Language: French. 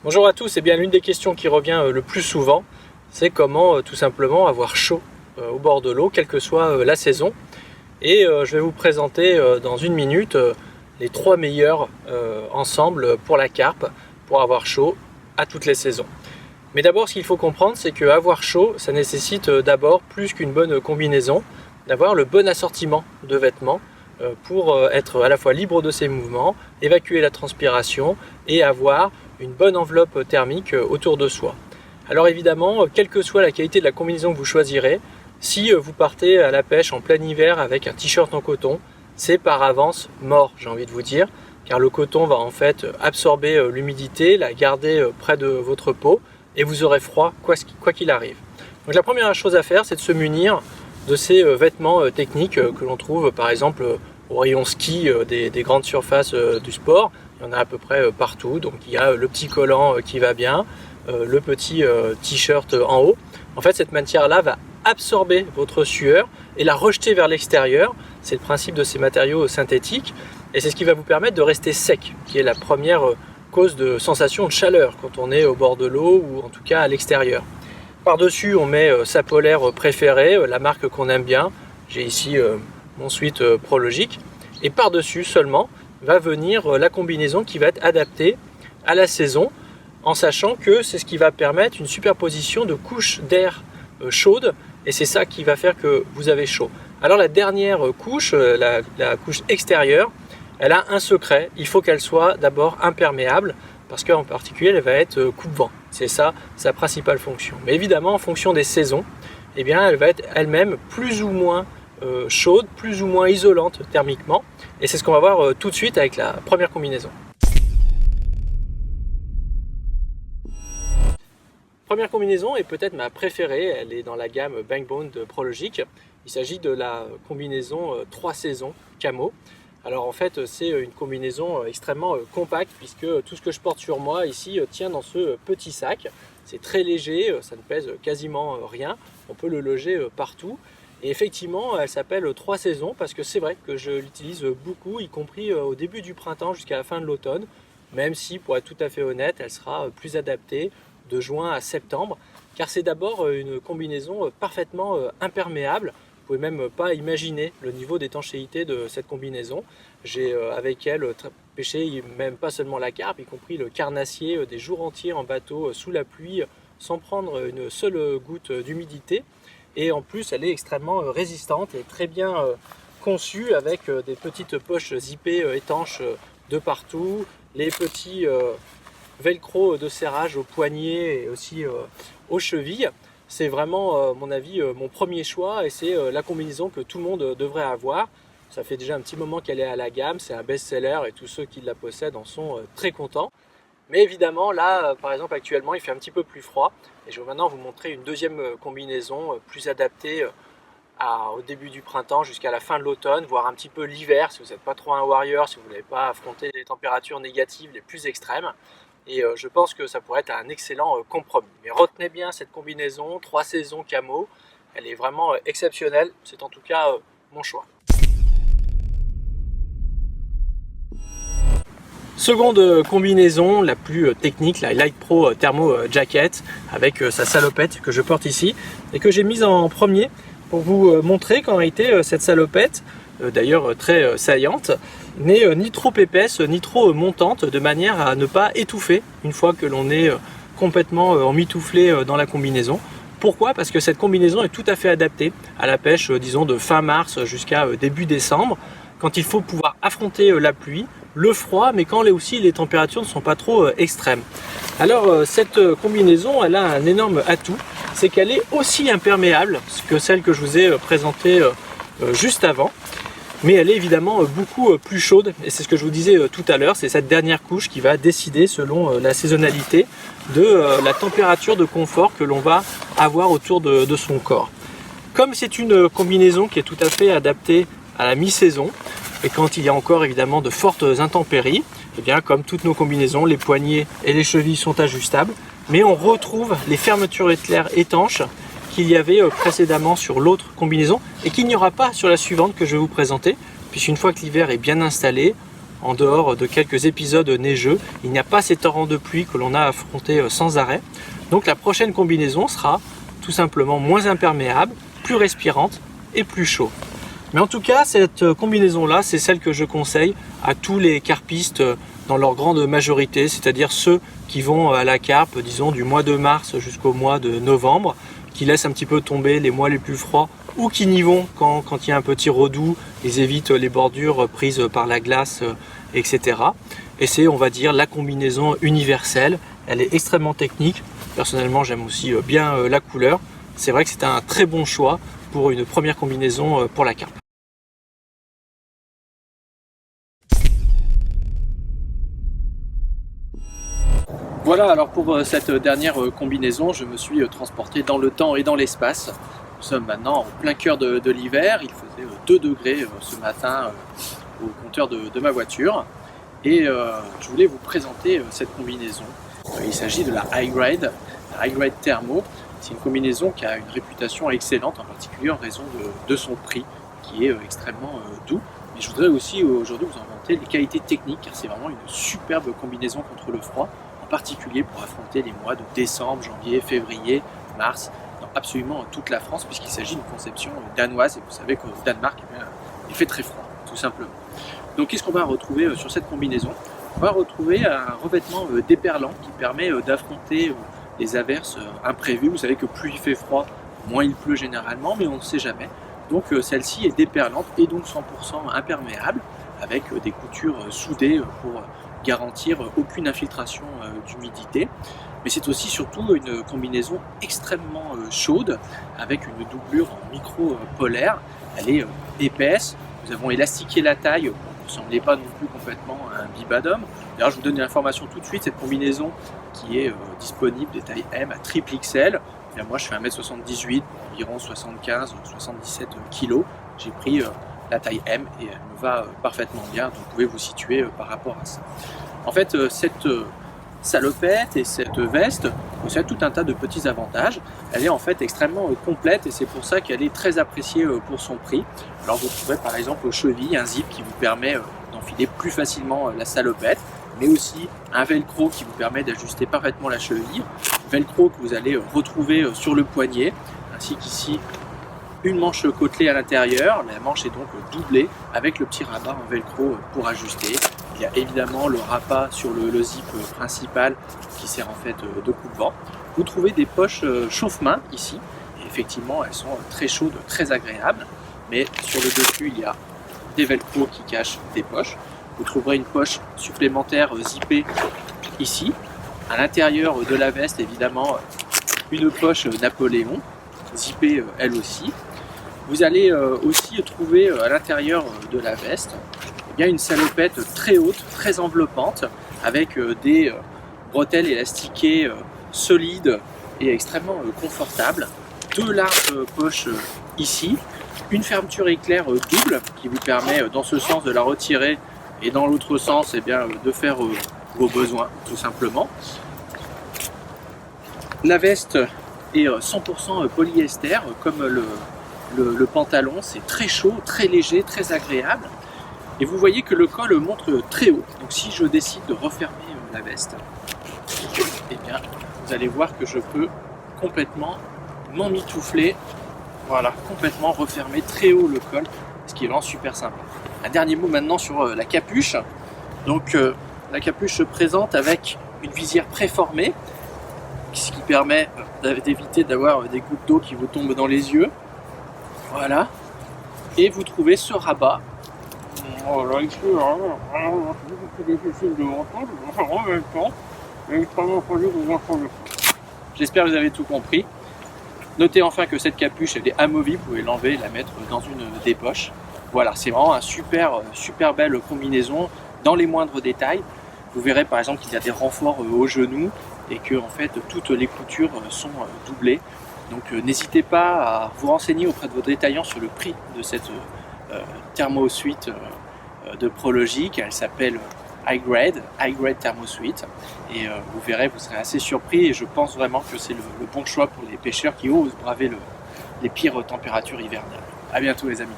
Bonjour à tous, et bien l'une des questions qui revient le plus souvent, c'est comment tout simplement avoir chaud au bord de l'eau, quelle que soit la saison. Et je vais vous présenter dans une minute les 3 meilleurs ensembles pour la carpe, pour avoir chaud à toutes les saisons. Mais d'abord, ce qu'il faut comprendre, c'est qu'avoir chaud, ça nécessite d'abord plus qu'une bonne combinaison, d'avoir le bon assortiment de vêtements pour être à la fois libre de ses mouvements, évacuer la transpiration et avoir une bonne enveloppe thermique autour de soi. Alors évidemment, quelle que soit la qualité de la combinaison que vous choisirez, si vous partez à la pêche en plein hiver avec un t-shirt en coton, c'est par avance mort, j'ai envie de vous dire, car le coton va en fait absorber l'humidité, la garder près de votre peau et vous aurez froid quoi qu'il arrive. Donc la première chose à faire, c'est de se munir de ces vêtements techniques que l'on trouve par exemple au rayon ski des grandes surfaces du sport. Il y en a à peu près partout, donc il y a le petit collant qui va bien, le petit t-shirt en haut. En fait, cette matière-là va absorber votre sueur et la rejeter vers l'extérieur. C'est le principe de ces matériaux synthétiques et c'est ce qui va vous permettre de rester sec, qui est la première cause de sensation de chaleur quand on est au bord de l'eau ou en tout cas à l'extérieur. Par-dessus, on met sa polaire préférée, la marque qu'on aime bien. J'ai ici mon sweat Prologic. Et par-dessus seulement va venir la combinaison qui va être adaptée à la saison, en sachant que c'est ce qui va permettre une superposition de couches d'air chaudes, et c'est ça qui va faire que vous avez chaud. Alors la dernière couche, la couche extérieure, elle a un secret, il faut qu'elle soit d'abord imperméable, parce qu'en particulier elle va être coupe-vent. C'est ça sa principale fonction. Mais évidemment, en fonction des saisons, eh bien, elle va être elle-même plus ou moins chaude, plus ou moins isolante thermiquement. Et c'est ce qu'on va voir tout de suite avec la première combinaison. Première combinaison est peut-être ma préférée, elle est dans la gamme Bankbone de Prologic. Il s'agit de la combinaison 3 saisons camo. Alors en fait, c'est une combinaison extrêmement compacte puisque tout ce que je porte sur moi ici tient dans ce petit sac. C'est très léger, ça ne pèse quasiment rien, on peut le loger partout. Et effectivement, elle s'appelle 3 saisons parce que c'est vrai que je l'utilise beaucoup, y compris au début du printemps jusqu'à la fin de l'automne, même si, pour être tout à fait honnête, elle sera plus adaptée de juin à septembre, car c'est d'abord une combinaison parfaitement imperméable. Vous pouvez même pas imaginer le niveau d'étanchéité de cette combinaison. J'ai avec elle pêché même pas seulement la carpe, y compris le carnassier des jours entiers en bateau sous la pluie sans prendre une seule goutte d'humidité. Et en plus, elle est extrêmement résistante et très bien conçue avec des petites poches zippées étanches de partout, les petits velcro de serrage aux poignets et aussi aux chevilles. C'est vraiment, à mon avis, mon premier choix et c'est la combinaison que tout le monde devrait avoir. Ça fait déjà un petit moment qu'elle est à la gamme, c'est un best-seller et tous ceux qui la possèdent en sont très contents. Mais évidemment, là, par exemple, actuellement, il fait un petit peu plus froid. Et je vais maintenant vous montrer une deuxième combinaison plus adaptée au début du printemps jusqu'à la fin de l'automne, voire un petit peu l'hiver, si vous n'êtes pas trop un warrior, si vous ne voulez pas affronter les températures négatives les plus extrêmes. Et je pense que ça pourrait être un excellent compromis. Mais retenez bien cette combinaison, 3 saisons camo, elle est vraiment exceptionnelle. C'est en tout cas mon choix. Seconde combinaison, la plus technique, la Light Pro Thermo Jacket avec sa salopette que je porte ici et que j'ai mise en premier pour vous montrer qu'en réalité cette salopette, d'ailleurs très saillante, n'est ni trop épaisse ni trop montante de manière à ne pas étouffer une fois que l'on est complètement emmitouflé dans la combinaison. Pourquoi? Parce que cette combinaison est tout à fait adaptée à la pêche, disons de fin mars jusqu'à début décembre, quand il faut pouvoir affronter la pluie, le froid, mais quand aussi les températures ne sont pas trop extrêmes. Alors cette combinaison, elle a un énorme atout, c'est qu'elle est aussi imperméable que celle que je vous ai présentée juste avant, mais elle est évidemment beaucoup plus chaude, et c'est ce que je vous disais tout à l'heure, c'est cette dernière couche qui va décider selon la saisonnalité de la température de confort que l'on va avoir autour de son corps. Comme c'est une combinaison qui est tout à fait adaptée à la mi-saison, et quand il y a encore évidemment de fortes intempéries, eh bien, comme toutes nos combinaisons, les poignets et les chevilles sont ajustables, mais on retrouve les fermetures éclairs étanches qu'il y avait précédemment sur l'autre combinaison et qu'il n'y aura pas sur la suivante que je vais vous présenter, puisqu'une fois que l'hiver est bien installé, en dehors de quelques épisodes neigeux. Il n'y a pas ces torrents de pluie que l'on a affrontés sans arrêt. Donc la prochaine combinaison sera tout simplement moins imperméable, plus respirante et plus chaud. Mais en tout cas, cette combinaison-là, c'est celle que je conseille à tous les carpistes dans leur grande majorité, c'est-à-dire ceux qui vont à la carpe, disons, du mois de mars jusqu'au mois de novembre, qui laissent un petit peu tomber les mois les plus froids ou qui n'y vont quand il y a un petit redoux, ils évitent les bordures prises par la glace, etc. Et c'est, on va dire, la combinaison universelle. Elle est extrêmement technique. Personnellement, j'aime aussi bien la couleur. C'est vrai que c'est un très bon choix pour une première combinaison pour la carpe. Voilà, alors pour cette dernière combinaison, je me suis transporté dans le temps et dans l'espace. Nous sommes maintenant en plein cœur de l'hiver. Il faisait 2 degrés ce matin au compteur de ma voiture. Et je voulais vous présenter cette combinaison. Il s'agit de la High-Grade Thermo. C'est une combinaison qui a une réputation excellente, en particulier en raison de son prix, qui est extrêmement doux. Mais je voudrais aussi aujourd'hui vous inventer les qualités techniques, car c'est vraiment une superbe combinaison contre le froid, en particulier pour affronter les mois de décembre, janvier, février, mars, dans absolument toute la France, puisqu'il s'agit d'une conception danoise, et vous savez qu'au Danemark, il fait très froid, tout simplement. Donc qu'est-ce qu'on va retrouver sur cette combinaison? On va retrouver un revêtement déperlant qui permet d'affronter les averses imprévues. Vous savez que plus il fait froid, moins il pleut généralement, mais on ne sait jamais. Donc celle-ci est déperlante et donc 100% imperméable, avec des coutures soudées pour garantir aucune infiltration d'humidité. Mais c'est aussi surtout une combinaison extrêmement chaude, avec une doublure en micro-polaire. Elle est épaisse. Nous avons élastiqué la taille pour que vous ne ressemblez pas non plus complètement à un bibadum. D'ailleurs, je vous donne l'information tout de suite, cette combinaison qui est disponible des tailles M à triple XL. Et moi, je fais 1m78, environ 75-77 kg. J'ai pris la taille M et elle me va parfaitement bien. Donc, vous pouvez vous situer par rapport à ça. En fait, cette salopette et cette veste possèdent tout un tas de petits avantages. Elle est en fait extrêmement complète et c'est pour ça qu'elle est très appréciée pour son prix. Alors vous trouverez par exemple aux chevilles un zip qui vous permet d'enfiler plus facilement la salopette, mais aussi un velcro qui vous permet d'ajuster parfaitement la cheville, velcro que vous allez retrouver sur le poignet, ainsi qu'ici une manche côtelée à l'intérieur. La manche est donc doublée avec le petit rabat en velcro pour ajuster. Il y a évidemment le rapat sur le zip principal qui sert en fait de coupe-vent. Vous trouvez des poches chauffe-main ici. Et effectivement, elles sont très chaudes, très agréables. Mais sur le dessus, il y a des velcro qui cachent des poches. Vous trouverez une poche supplémentaire zippée ici. À l'intérieur de la veste, évidemment, une poche Napoléon, zippée elle aussi. Vous allez aussi trouver à l'intérieur de la veste une salopette très haute, très enveloppante, avec des bretelles élastiquées solides et extrêmement confortables. 2 larges poches ici, une fermeture éclair double qui vous permet dans ce sens de la retirer et dans l'autre sens de faire vos besoins tout simplement. La veste est 100% polyester comme le pantalon, c'est très chaud, très léger, très agréable. Et vous voyez que le col monte très haut. Donc si je décide de refermer la veste, eh bien vous allez voir que je peux complètement m'emmitoufler. Voilà, complètement refermer très haut le col, ce qui est vraiment super sympa. Un dernier mot maintenant sur la capuche. Donc la capuche se présente avec une visière préformée, ce qui permet d'éviter d'avoir des gouttes d'eau qui vous tombent dans les yeux. Voilà. Et vous trouvez ce rabat. J'espère que vous avez tout compris. Notez enfin que cette capuche elle est amovible, vous pouvez l'enlever et la mettre dans une des poches. Voilà, c'est vraiment un super belle combinaison dans les moindres détails. Vous verrez par exemple qu'il y a des renforts au genou et que en fait toutes les coutures sont doublées. Donc n'hésitez pas à vous renseigner auprès de vos détaillants sur le prix de cette Thermo Suite de Prologic. Elle s'appelle High-Grade Thermo Suite et vous verrez, vous serez assez surpris et je pense vraiment que c'est le bon choix pour les pêcheurs qui osent braver les pires températures hivernales. A bientôt les amis.